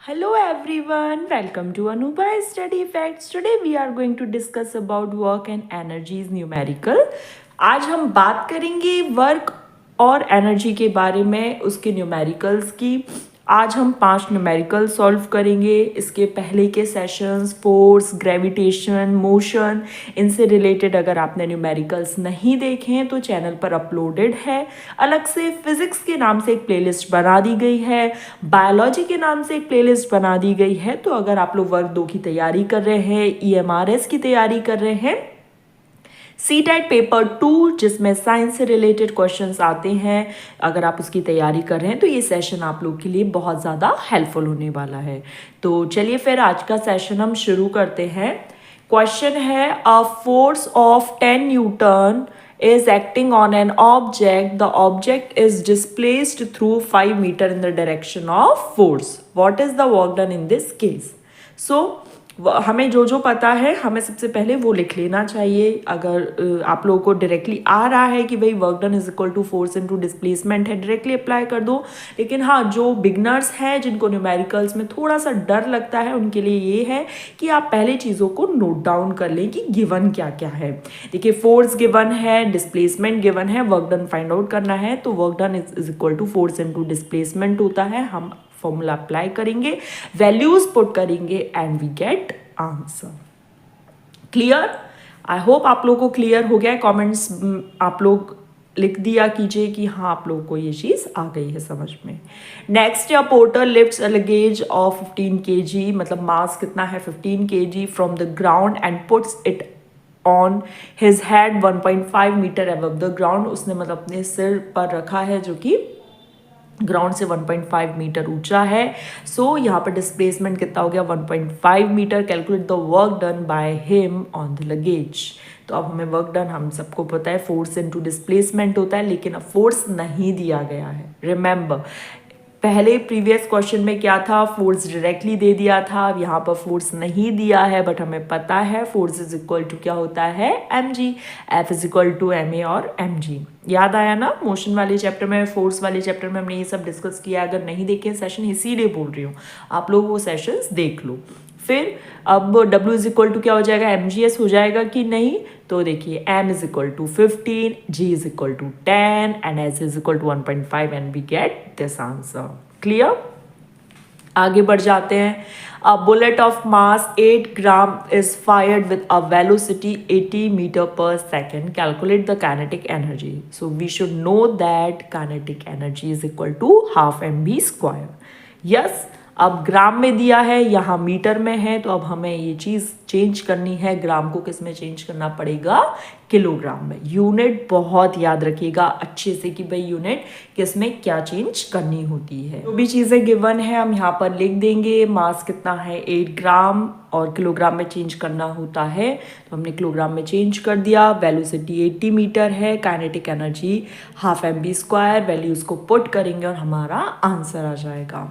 Hello everyone, welcome to Anubai Study Facts. Today we are going to discuss about work and energies numerical. आज हम बात करेंगे work और energy के बारे में, उसके न्यूमेरिकल्स की। आज हम 5 न्यूमेरिकल सॉल्व करेंगे। इसके पहले के सेशंस फोर्स, ग्रेविटेशन, मोशन, इनसे रिलेटेड अगर आपने न्यूमेरिकल्स नहीं देखे हैं तो चैनल पर अपलोडेड है। अलग से फिजिक्स के नाम से एक प्लेलिस्ट बना दी गई है, बायोलॉजी के नाम से एक प्लेलिस्ट बना दी गई है। तो अगर आप लोग वर्क 2 की तैयारी कर रहे हैं, EMRS की तैयारी कर रहे हैं, CTET पेपर 2 जिसमें साइंस से रिलेटेड क्वेश्चंस आते हैं, अगर आप उसकी तैयारी कर रहे हैं तो ये सेशन आप लोग के लिए बहुत ज़्यादा हेल्पफुल होने वाला है। तो चलिए फिर आज का सेशन हम शुरू करते हैं। क्वेश्चन है, a force of 10 Newton is acting on an object. The object is displaced through 5 meter in the direction of force. What is the work done in this case? So हमें जो जो पता है हमें सबसे पहले वो लिख लेना चाहिए। अगर आप लोगों को डायरेक्टली आ रहा है कि भाई work done is equal to force into displacement है, डायरेक्टली अप्लाई कर दो। लेकिन हाँ, जो बिगनर्स हैं जिनको न्यूमेरिकल्स में थोड़ा सा डर लगता है, उनके लिए ये है कि आप पहले चीज़ों को नोट डाउन कर लें कि गिवन क्या क्या है। देखिए, फोर्स गिवन है, डिस्प्लेसमेंट गिवन है, वर्क डन फाइंड आउट करना है। तो work done is equal to force into displacement होता है। हम फॉर्मूला अप्लाई करेंगे, वैल्यूज पुट करेंगे and we get answer. Clear? I hope आप लोगों को क्लियर हो गया है। कमेंट्स आप लोग लिख दिया कीजिए कि हाँ, आप लोगों को ये चीज़ आ गई है समझ में। नेक्स्ट, या porter lifts a luggage of 15 kg, मतलब मास कितना है 15 kg from the ground and puts it on his head 1.5 metre above the ground. उसने मतलब अपने सिर पर रखा है जो कि ग्राउंड से 1.5 मीटर ऊंचा है। सो यहाँ पर डिस्प्लेसमेंट कितना हो गया 1.5 metre. Calculate the work done by him on the luggage. तो अब हमें वर्क डन, हम सबको पता है फोर्स इनटू डिस्प्लेसमेंट होता है, लेकिन अब फोर्स नहीं दिया गया है। रिमेंबर, पहले प्रीवियस क्वेश्चन में क्या था, फोर्स डायरेक्टली दे दिया था। अब यहाँ पर फोर्स नहीं दिया है, बट हमें पता है फोर्स इज इक्वल टू क्या होता है mg, F is equal to ma और mg। याद आया ना, मोशन वाले चैप्टर में, फोर्स वाले चैप्टर में हमने ये सब डिस्कस किया। अगर नहीं देखे सेशन, इसीलिए बोल रही हूँ, आप लोग वो सेशंस देख लो। फिर अब W इज इक्वल टू क्या हो जाएगा, mgs हो जाएगा कि नहीं। तो देखिए, m is equal to 15, g is equal to 10 and s is equal to 1.5 and we get this answer. Clear? आगे बढ़ जाते हैं। A bullet of mass 8 gram is fired with a velocity 80 metre पर second. Calculate the kinetic energy. So we should know that kinetic energy is equal to half mv²। Yes, अब gram में दिया है, यहाँ मीटर में है, तो अब हमें ये चीज़ चेंज करनी है। ग्राम को किस में चेंज करना पड़ेगा, किलोग्राम में। यूनिट बहुत याद रखिएगा अच्छे से कि भाई यूनिट किस में क्या चेंज करनी होती है। जो भी चीज़ें गिवन है हम यहाँ पर लिख देंगे। मास कितना है 8 ग्राम और किलोग्राम में चेंज करना होता है, तो हमने किलोग्राम में चेंज कर दिया। वेलोसिटी 80 मीटर है, kinetic energy half mv²। Values को पुट करेंगे और हमारा आंसर आ जाएगा।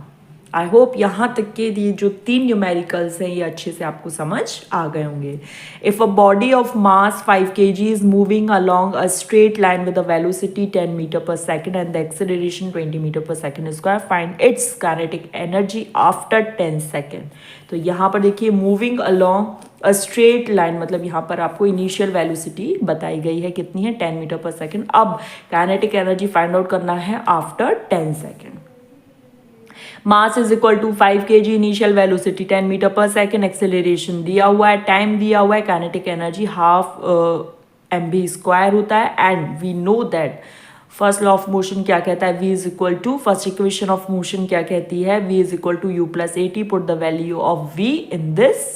आई होप यहाँ तक के ये जो 3 न्यूमेरिकल्स हैं ये अच्छे से आपको समझ आ गए होंगे। If a body of mass 5 kg is moving along a straight line with a velocity 10 metre पर second and the acceleration 20 metre पर second square, find its kinetic energy after 10 second. तो यहाँ पर देखिए, moving along a straight line, मतलब यहाँ पर आपको इनिशियल वेलोसिटी बताई गई है कितनी है 10 मीटर पर सेकेंड। अब काइनेटिक एनर्जी फाइंड आउट करना है after 10 second. Mass is equal to 5 kg, initial velocity 10 metre पर सेकेंड, एक्सेलरेशन दिया हुआ है, टाइम दिया हुआ है, काइनेटिक एनर्जी हाफ mv² होता है। And we know that first law of motion क्या कहता है, v is equal to, first equation of motion क्या कहती है, v is equal to u plus at। Put the value of v in this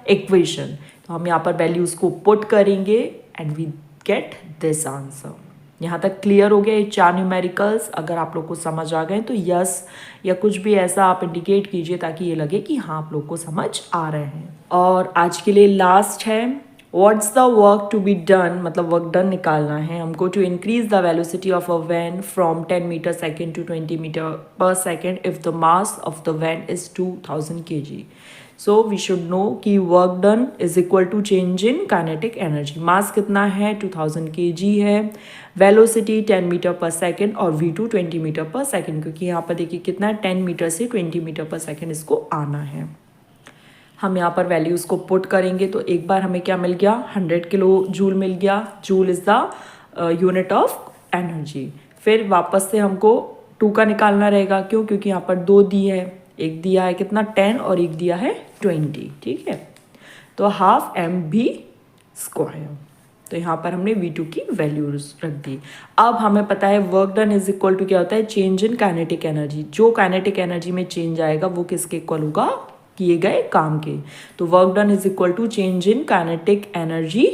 equation. तो हम यहाँ पर वैल्यूज को पुट करेंगे and we get this answer. यहाँ तक क्लियर हो गया ये 4 न्यूमेरिकल्स? अगर आप लोग को समझ आ गए तो यस या कुछ भी ऐसा आप इंडिकेट कीजिए ताकि ये लगे कि हाँ, आप लोग को समझ आ रहे हैं। और आज के लिए लास्ट है, what's the work to be done, मतलब वर्क डन निकालना है हमको, to increase the velocity of a van from 10 metre second to 20 metre पर second if the mass of the van is 2000 kg. So we should know कि work done is equal to change in kinetic energy. Mass कितना है, 2000 kg है, velocity 10 metre पर second और v2 20 metre पर second, क्योंकि यहाँ पर देखिए कितना है, 10 मीटर से 20 मीटर पर सेकेंड इसको आना है. हम यहाँ पर वैल्यूज़ को पुट करेंगे तो एक बार हमें क्या मिल गया, 100 किलो जूल मिल गया. Joule is the unit of energy. फिर वापस से हमको 2 का निकालना रहेगा. क्यों, क्योंकि यहाँ पर 2 दिए है, एक दिया है कितना 10 और एक दिया है 20. ठीक है, तो हाफ mv स्क्वायर. तो यहाँ पर हमने v2 की वैल्यूज रख दी. अब हमें पता है work done is equal to क्या होता है, चेंज इन काइनेटिक एनर्जी. जो काइनेटिक एनर्जी में चेंज आएगा वो किसके इक्वल होगा, किए गए काम के. तो work done is equal to change in kinetic energy.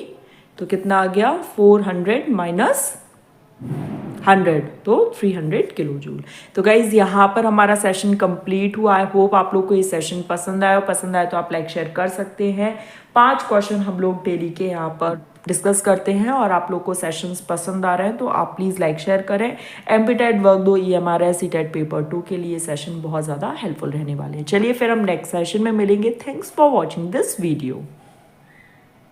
तो कितना आ गया, 400 माइनस 100, तो 300 किलो जूल. तो गाइज यहाँ पर हमारा सेशन कंप्लीट हुआ. आई होप आप लोग को ये सेशन पसंद आया. पसंद आया तो आप लाइक शेयर कर सकते हैं. 5 क्वेश्चन हम लोग डेली के यहाँ पर डिस्कस करते हैं और आप लोग को सेशंस पसंद आ रहे हैं तो आप प्लीज़ लाइक शेयर करें. MPTET work 2 EMRS CTET paper 2 के लिए सेशन बहुत ज़्यादा हेल्पफुल रहने वाले हैं. चलिए फिर हम नेक्स्ट सेशन में मिलेंगे. Thanks for watching this video.